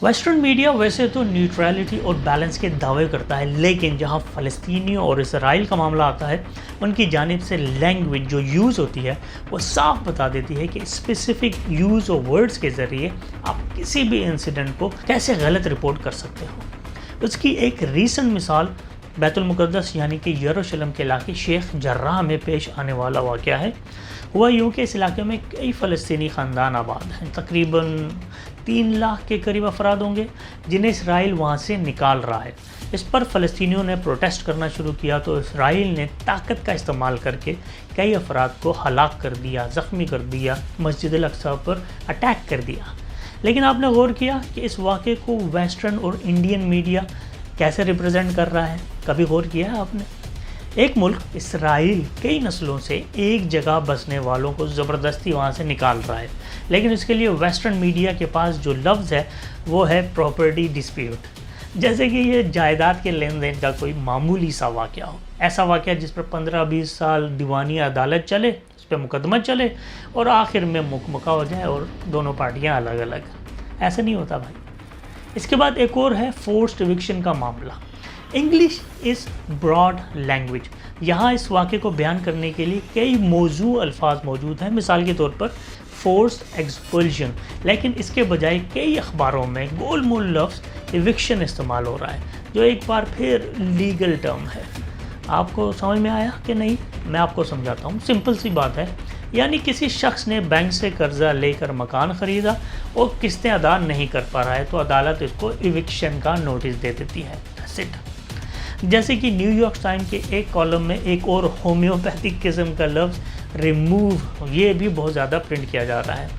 Western media वैसे तो neutrality और बैलेंस के दावे करता है, लेकिन जहां फ़लस्तीनियों और इसराइल का मामला आता है, उनकी जानिब से लैंग्वेज जो यूज़ होती है वो साफ बता देती है कि स्पेसिफिक यूज़ ऑफ वर्ड्स के ज़रिए आप किसी भी इंसिडेंट को कैसे गलत रिपोर्ट कर सकते हो। उसकी एक रीसेंट मिसाल बैतुल मुक़द्दस यानी कि यरूशलेम के इलाके शेख जर्राह में पेश आने वाला वाक़या है। हुआ यूँ कि इस इलाके में कई फ़लस्तीनी ख़ानदान आबाद हैं, तकरीबन 3 लाख के करीब अफराद होंगे जिन्हें इसराइल वहाँ से निकाल रहा है। इस पर फ़लस्तीनियों ने प्रोटेस्ट करना शुरू किया तो इसराइल ने ताकत का इस्तेमाल करके कई अफराद को हलाक कर दिया, ज़ख्मी कर दिया, मस्जिद अल-अक़सा पर अटैक कर दिया। लेकिन आपने गौर किया कि इस वाक़े को वेस्टर्न और इंडियन मीडिया कैसे रिप्रेजेंट कर रहा है? कभी गौर किया है आपने? एक मुल्क इसराइल कई नस्लों से एक जगह बसने वालों को ज़बरदस्ती वहाँ से निकाल रहा है, लेकिन इसके लिए वेस्टर्न मीडिया के पास जो लफ्ज़ है वो है प्रॉपर्टी डिस्प्यूट, जैसे कि ये जायदाद के लेन देन का कोई मामूली सा वाक़या हो। ऐसा वाक़या जिस पर 15-20 साल दीवानी अदालत चले, उस पर मुकदमा चले और आखिर में मुकमका हो जाए और दोनों पार्टियाँ अलग अलग। ऐसा नहीं होता भाई। इसके बाद एक और है फोर्स्ड एविक्शन का मामला। English is broad language. यहाँ इस वाक़े को बयान करने के लिए कई मौजू अल्फाज मौजूद हैं, मिसाल के तौर पर फोर्स्ड एक्सपल्शन, लेकिन इसके बजाय कई अखबारों में गोल मोल लफ्ज़ एविक्शन इस्तेमाल हो रहा है, जो एक बार फिर लीगल टर्म है। आपको समझ में आया कि नहीं? मैं आपको समझाता हूँ। सिंपल सी बात है, यानी किसी शख्स ने बैंक से कर्जा लेकर मकान ख़रीदा और किस्तें अदा नहीं कर पा रहा है तो अदालत इसको एविक्शन का नोटिस दे देती है। That's it. जैसे कि न्यूयॉर्क टाइम के एक कॉलम में एक और होम्योपैथिक किस्म का लफ्ज़ रिमूव, ये भी बहुत ज़्यादा प्रिंट किया जा रहा है।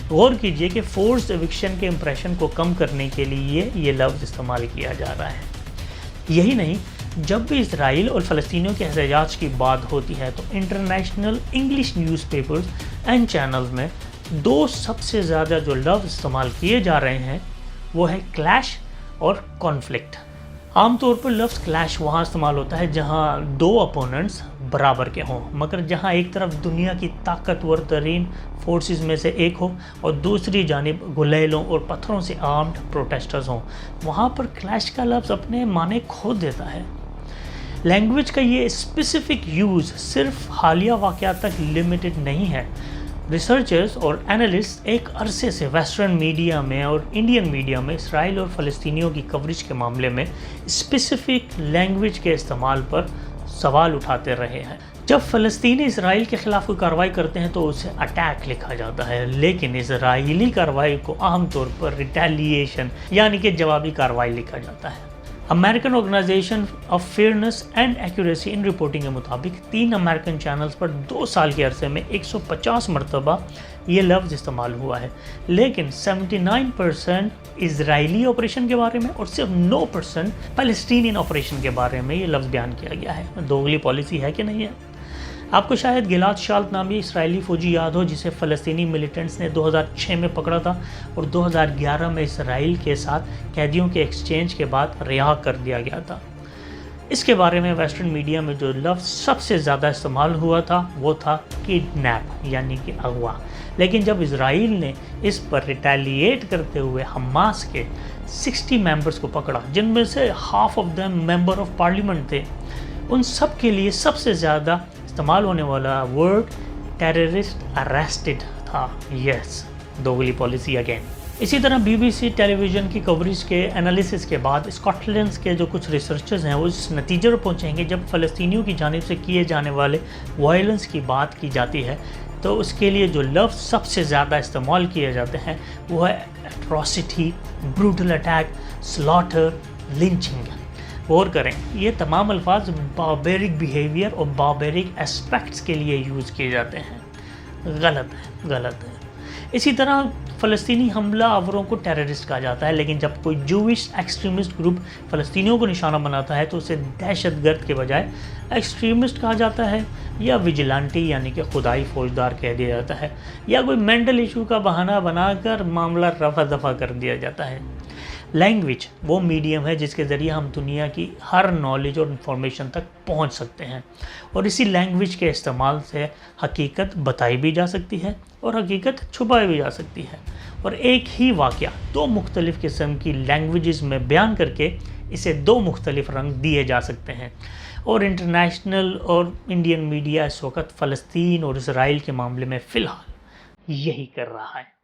गौर कीजिए कि फोर्स्ड एविक्शन के इंप्रेशन को कम करने के लिए ये लफ्ज़ इस्तेमाल किया जा रहा है। यही नहीं, जब भी इसराइल और फ़लस्तीनियों के एहतजाज की बात होती है तो international English newspapers and channels में दो सबसे ज़्यादा जो लफ्ज़ इस्तेमाल किए जा रहे हैं वो है क्लैश और कॉन्फ्लिक्ट। आमतौर पर लफ्ज़ क्लैश वहाँ इस्तेमाल होता है जहाँ दो अपोनेंट्स बराबर के हों, मगर जहाँ एक तरफ दुनिया की ताकतवर तरीन फोर्सेस में से एक हो और दूसरी जानिब गुलेलों और पत्थरों से आर्म्ड प्रोटेस्टर्स हों, वहाँ पर क्लैश का लफ्ज़ अपने माने खो देता है। लैंग्वेज का ये स्पेसिफिक यूज़ सिर्फ हालिया वाक़यात तक लिमिटेड नहीं है। रिसर्चर्स और एनालिस्ट एक अरसे से वेस्टर्न मीडिया में और इंडियन मीडिया में इसराइल और फ़लस्तीनियों की कवरेज के मामले में स्पेसिफिक लैंग्वेज के इस्तेमाल पर सवाल उठाते रहे हैं। जब फ़लस्तीनी इसराइल के ख़िलाफ़ कोई कार्रवाई करते हैं तो उसे अटैक लिखा जाता है, लेकिन इसराइली कार्रवाई को आमतौर पर रिटेलिएशन यानी कि जवाबी कार्रवाई लिखा जाता है। American organisation of fairness and accuracy in reporting के मुताबिक 3 अमेरिकन चैनल्स पर 2 साल के अरसे में 150 मरतबा ये लफ्ज़ इस्तेमाल हुआ है, लेकिन 79% इजरायली ऑपरेशन के बारे में और सिर्फ 9% फ़लस्तीनियन ऑपरेशन के बारे में ये लफ्ज़ बयान किया गया है। दोगली पॉलिसी है कि नहीं है? आपको शायद गिलाद शाल्त नामी इसराइली फ़ौजी याद हो जिसे फ़लस्तीनी मिलिटेंट्स ने 2006 में पकड़ा था और 2011 में इसराइल के साथ कैदियों के एक्सचेंज के बाद रिहा कर दिया गया था। इसके बारे में वेस्टर्न मीडिया में जो लफ्ज़ सबसे ज़्यादा इस्तेमाल हुआ था वो था किडनैप यानी कि अगवा, लेकिन जब इसराइल ने इस पर रिटेलिएट करते हुए हमास के 60 मेंबर्स को पकड़ा, जिनमें से half of them member of parliament थे, उन सब के लिए सबसे ज़्यादा इस्तेमाल होने वाला वर्ड टेररिस्ट अरेस्टेड था। यस, दोगली पॉलिसी अगेन। इसी तरह BBC टेलीविज़न की कवरेज के एनालिसिस के बाद स्कॉटलैंड के जो कुछ रिसर्चर्स हैं वो इस नतीजे पर पहुँचेंगे, जब फ़लस्तीनियों की जानिब से किए जाने वाले वायलेंस की बात की जाती है तो उसके लिए जो लफ्ज़ सबसे ज़्यादा इस्तेमाल किए जाते हैं वो है atrocity, brutal attack, slaughter, lynching. गौर करें, ये तमाम अल्फाज बार्बेरिक बिहेवियर और बार्बेरिक एस्पेक्ट्स के लिए यूज़ किए जाते हैं। गलत है, गलत है। इसी तरह फ़लस्तीनी हमला आवरों को टेररिस्ट कहा जाता है, लेकिन जब कोई जूविश एक्सट्रीमिस्ट ग्रुप फ़लस्तीनियों को निशाना बनाता है तो उसे दहशतगर्द के बजाय एक्सट्रीमिस्ट कहा जाता है, या विजिलेंटी यानी कि खुदाई फौजदार कह दिया जाता है, या कोई मेंटल इशू का बहाना बनाकर मामला रफा दफा कर दिया जाता है। लैंग्वेज वो मीडियम है जिसके ज़रिए हम दुनिया की हर नॉलेज और इन्फॉर्मेशन तक पहुंच सकते हैं, और इसी लैंग्वेज के इस्तेमाल से हकीकत बताई भी जा सकती है और हकीकत छुपाई भी जा सकती है। اور ایک ہی واقعہ دو مختلف قسم کی لینگویجز میں بیان کر کے اسے دو مختلف رنگ دیے جا سکتے ہیں۔ اور انٹرنیشنل اور انڈین میڈیا اس وقت فلسطین اور اسرائیل کے معاملے میں فی الحال یہی کر رہا ہے۔